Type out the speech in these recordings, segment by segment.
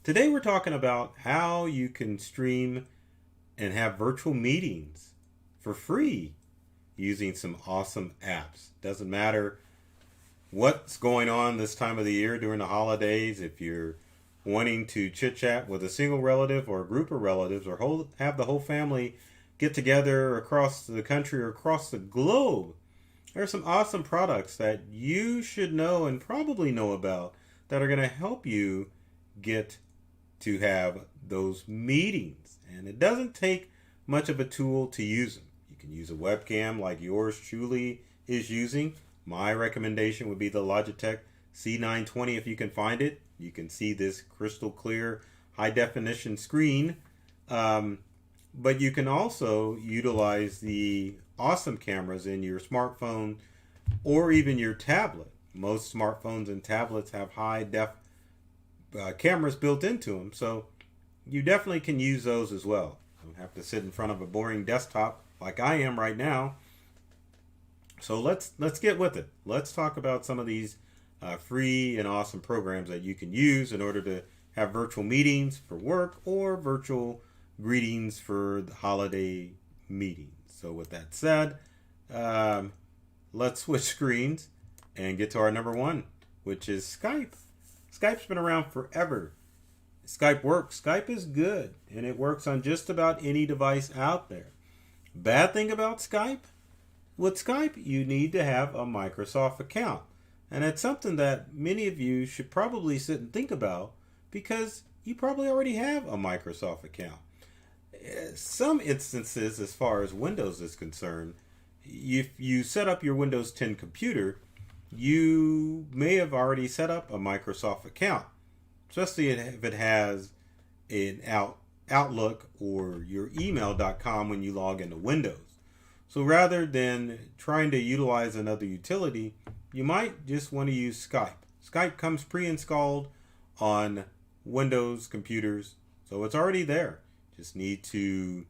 Today we're talking about how you can stream and have virtual meetings for free using some awesome apps. Doesn't matter what's going on this time of the year during the holidays, if you're wanting to chit chat with a single relative or a group of relatives or have the whole family get together across the country or across the globe. There are some awesome products that you should know and probably know about that are going to help you get to have those meetings. And it doesn't take much of a tool to use them. You can use a webcam like yours truly is using. My recommendation would be the Logitech C920 if you can find it. You can see this crystal clear high definition screen. But you can also utilize the awesome cameras in your smartphone or even your tablet. Most smartphones and tablets have high def cameras built into them, so you definitely can use those as well. You don't have to sit in front of a boring desktop like I am right now. So let's get with it. Let's talk about some of these free and awesome programs that you can use in order to have virtual meetings for work or virtual greetings for the holiday meetings. So with that said, let's switch screens and get to our number one, which is Skype. Skype's been around forever. Skype works. Skype is good, and it works on just about any device out there. Bad thing about Skype? With Skype, you need to have a Microsoft account. And it's something that many of you should probably sit and think about because you probably already have a Microsoft account. Some instances, as far as Windows is concerned, if you set up your Windows 10 computer, you may have already set up a Microsoft account, especially if it has an Outlook or your email.com when you log into Windows. So rather than trying to utilize another utility, you might just want to use Skype. Skype comes pre-installed on Windows computers, so it's already there. Just need to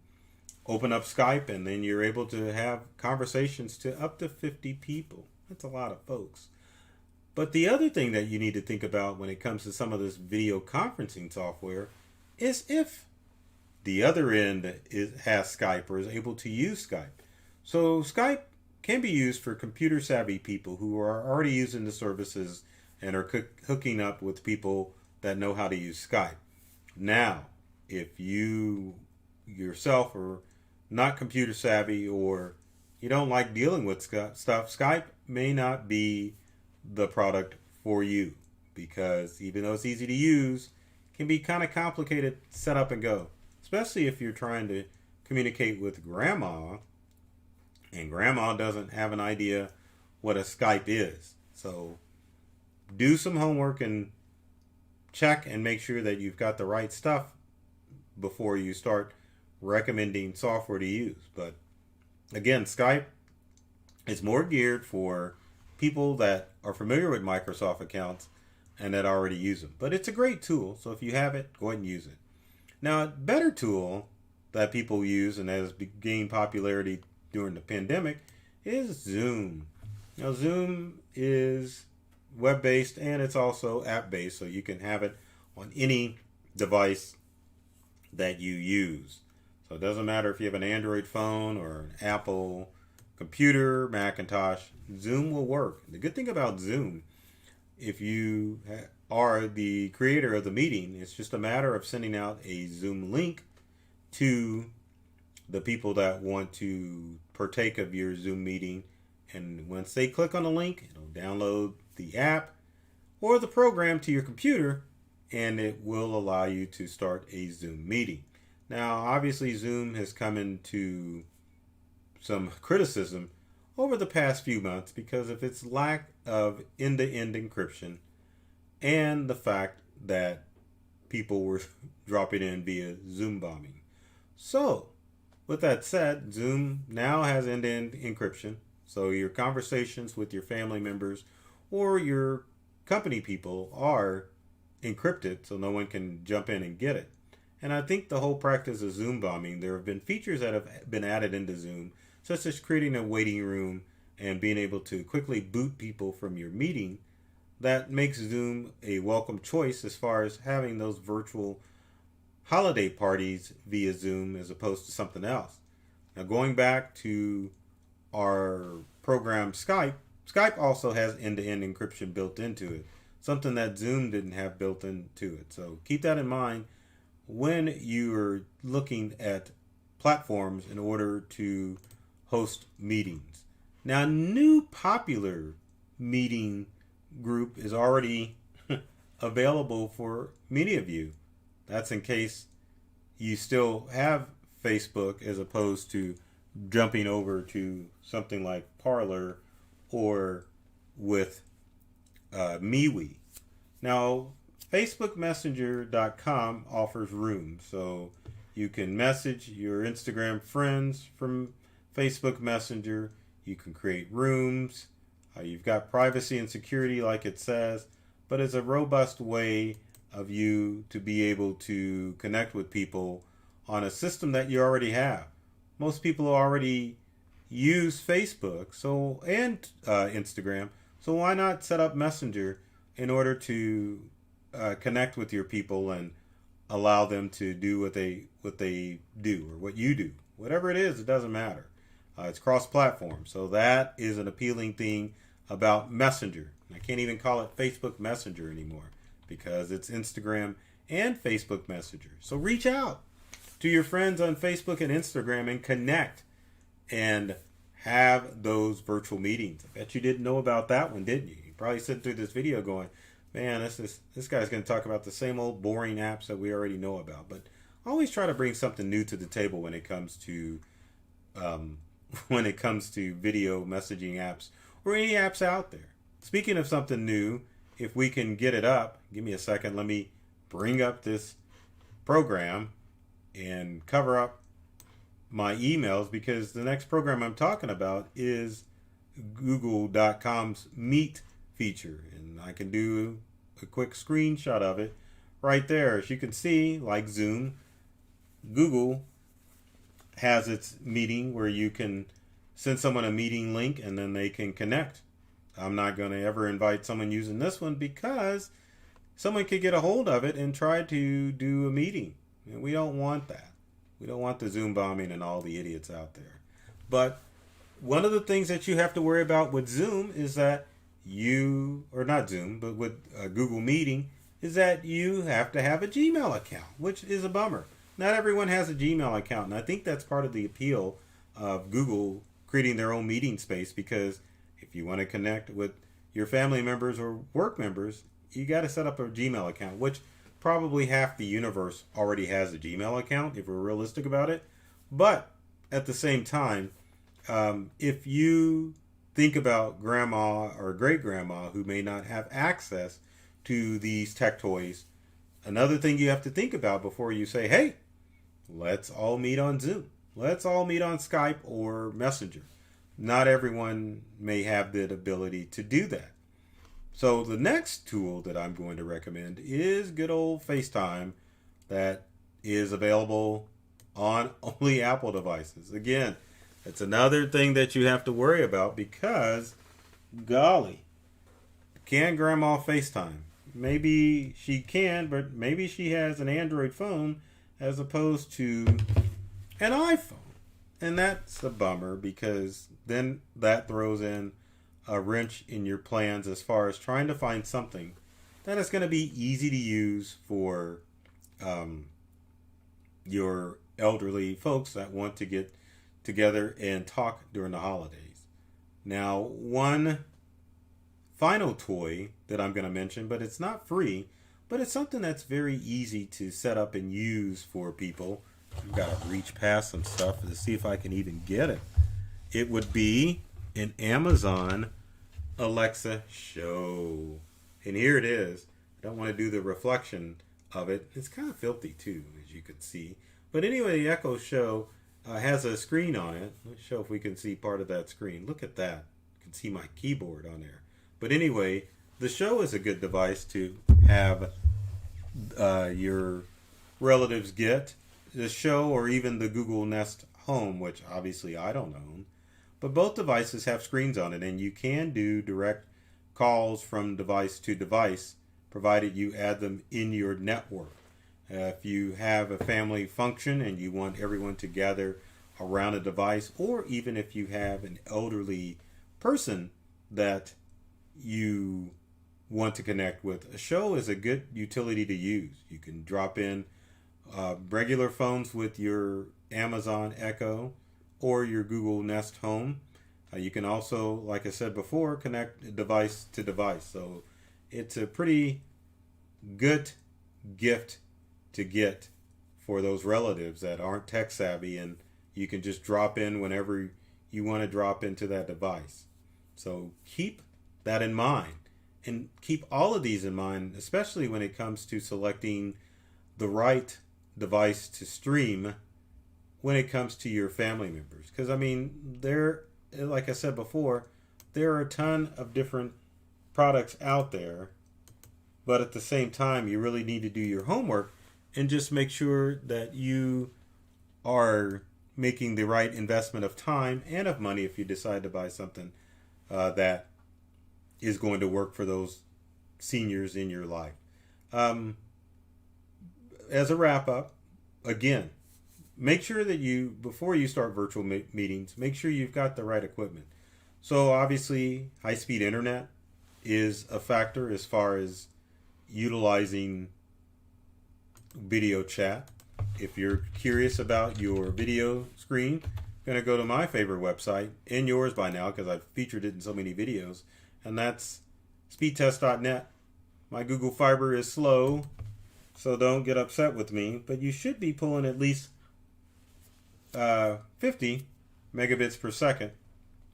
open up Skype and then you're able to have conversations to up to 50 people. That's a lot of folks. But the other thing that you need to think about when it comes to some of this video conferencing software is if the other end has Skype or is able to use Skype. So Skype can be used for computer savvy people who are already using the services and are hooking up with people that know how to use Skype. Now, if you yourself are not computer savvy or you don't like dealing with stuff, Skype may not be the product for you because even though it's easy to use, it can be kind of complicated to set up and go, especially if you're trying to communicate with grandma and grandma doesn't have an idea what a Skype is. So do some homework and check and make sure that you've got the right stuff before you start recommending software to use. But again, Skype is more geared for people that are familiar with Microsoft accounts and that already use them. But it's a great tool, so if you have it, go ahead and use it. Now, a better tool that people use and has gained popularity during the pandemic is Zoom. Now, Zoom is web-based and it's also app-based, so you can have it on any device that you use. So it doesn't matter if you have an Android phone or an Apple computer, Macintosh, Zoom will work. The good thing about Zoom, if you are the creator of the meeting, it's just a matter of sending out a Zoom link to the people that want to partake of your Zoom meeting. And once they click on the link, it'll download the app or the program to your computer and it will allow you to start a Zoom meeting. Now, obviously, Zoom has come into some criticism over the past few months because of its lack of end-to-end encryption and the fact that people were dropping in via Zoom bombing. So, with that said, Zoom now has end-to-end encryption. So your conversations with your family members or your company people are encrypted so no one can jump in and get it. And I think the whole practice of Zoom bombing, there have been features that have been added into Zoom, such as creating a waiting room and being able to quickly boot people from your meeting that makes Zoom a welcome choice as far as having those virtual holiday parties via Zoom as opposed to something else. Now, going back to our program Skype, Skype also has end-to-end encryption built into it, something that Zoom didn't have built into it. So keep that in mind when you're looking at platforms in order to host meetings. Now, a new popular meeting group is already available for many of you. That's in case you still have Facebook as opposed to jumping over to something like Parler or with MeWe. Now, FacebookMessenger.com offers rooms, so you can message your Instagram friends from Facebook Messenger. You can create rooms. You've got privacy and security like it says, but it's a robust way of you to be able to connect with people on a system that you already have. Most people already use Facebook and Instagram, so why not set up Messenger in order to connect with your people and allow them to do what they do or what you do. Whatever it is, it doesn't matter. It's cross-platform, so that is an appealing thing about Messenger. I can't even call it Facebook Messenger anymore because it's Instagram and Facebook Messenger. So reach out to your friends on Facebook and Instagram and connect and have those virtual meetings. I bet you didn't know about that one, didn't you? You probably sitting through this video going, man, this guy's going to talk about the same old boring apps that we already know about. But I always try to bring something new to the table when it comes to video messaging apps or any apps out there. Speaking of something new, if we can get it up, give me a second. Let me bring up this program and cover up my emails because the next program I'm talking about is Google.com's Meet feature. And I can do a quick screenshot of it right there. As you can see, like Zoom, Google has its meeting where you can send someone a meeting link and then they can connect. I'm not going to ever invite someone using this one because someone could get a hold of it and try to do a meeting. And we don't want that. We don't want the Zoom bombing and all the idiots out there. But one of the things that you have to worry about with Zoom is that with Google Meeting, is that you have to have a Gmail account, which is a bummer. Not everyone has a Gmail account, and I think that's part of the appeal of Google creating their own meeting space, because if you want to connect with your family members or work members, you got to set up a Gmail account, which probably half the universe already has a Gmail account, if we're realistic about it. But at the same time, if you think about grandma or great-grandma who may not have access to these tech toys, another thing you have to think about before you say, hey, let's all meet on Zoom. Let's all meet on Skype or Messenger. Not everyone may have the ability to do that. So the next tool that I'm going to recommend is good old Facetime, that is available on only Apple devices. Again, it's another thing that you have to worry about because, golly, can grandma Facetime? Maybe she can, but maybe she has an Android phone as opposed to an iPhone. And that's a bummer because then that throws in a wrench in your plans as far as trying to find something that is going to be easy to use for your elderly folks that want to get together and talk during the holidays. Now, one final toy that I'm going to mention, but it's not free, but it's something that's very easy to set up and use for people. I've got to reach past some stuff to see if I can even get it. It would be an Amazon Alexa Show. And here it is. I don't want to do the reflection of it. It's kind of filthy too, as you can see. But anyway, the Echo Show has a screen on it. Let's show if we can see part of that screen. Look at that. You can see my keyboard on there. But anyway, the Show is a good device to have your relatives get. The Show or even the Google Nest Home, which obviously I don't own. But both devices have screens on it, and you can do direct calls from device to device, provided you add them in your network. If you have a family function and you want everyone to gather around a device, or even if you have an elderly person that you want to connect with, a show is a good utility to use. You can drop in regular phones with your Amazon Echo or your Google Nest Home. You can also, like I said before, connect device to device. So it's a pretty good gift to get for those relatives that aren't tech savvy, and you can just drop in whenever you want to drop into that device. So keep that in mind, and keep all of these in mind, especially when it comes to selecting the right device to stream when it comes to your family members. Because I mean, like I said before, there are a ton of different products out there, but at the same time, you really need to do your homework and just make sure that you are making the right investment of time and of money if you decide to buy something that is going to work for those seniors in your life. As a wrap up, again, make sure that you, before you start virtual meetings, make sure you've got the right equipment. So obviously, high-speed internet is a factor as far as utilizing video chat. If you're curious about your video screen, I'm going to go to my favorite website, and yours by now because I've featured it in so many videos, and that's Speedtest.net. My Google Fiber is slow, so don't get upset with me, but you should be pulling at least 50 megabits per second.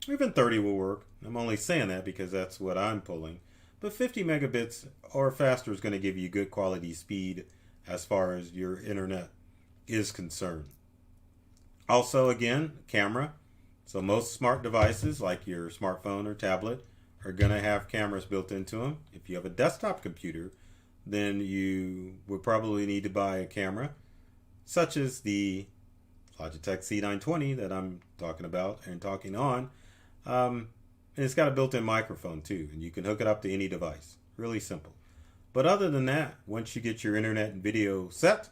Even 30 will work. I'm only saying that because that's what I'm pulling. But 50 megabits or faster is going to give you good quality speed as far as your internet is concerned. Also, again, camera. So most smart devices like your smartphone or tablet are going to have cameras built into them. If you have a desktop computer, then you would probably need to buy a camera, such as the Logitech C920 that I'm talking about and talking on. And it's got a built-in microphone too, and you can hook it up to any device. Really simple. But other than that, once you get your internet and video set,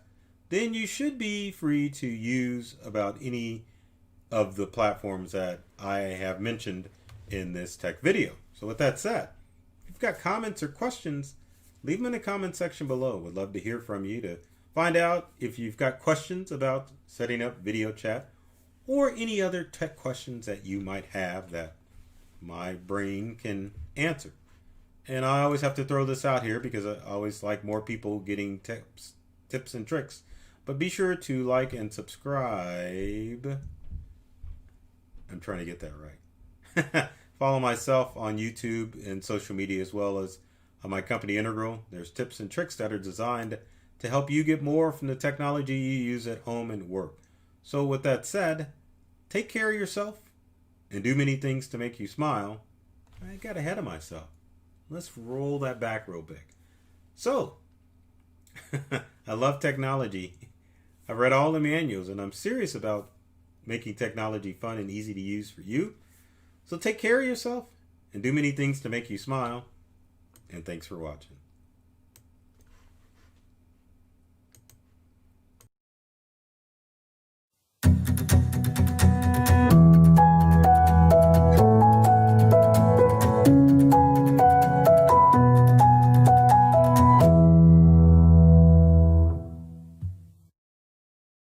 then you should be free to use about any of the platforms that I have mentioned in this tech video. So with that said, if you've got comments or questions, leave them in the comment section below. Would love to hear from you to find out if you've got questions about setting up video chat or any other tech questions that you might have that my brain can answer. And I always have to throw this out here because I always like more people getting tips and tricks. But be sure to like and subscribe. I'm trying to get that right. Follow myself on YouTube and social media, as well as on my company Integral. There's tips and tricks that are designed to help you get more from the technology you use at home and work. So with that said, take care of yourself and do many things to make you smile. I got ahead of myself. Let's roll that back real big. So, I love technology. I've read all the manuals, and I'm serious about making technology fun and easy to use for you. So take care of yourself and do many things to make you smile. And thanks for watching.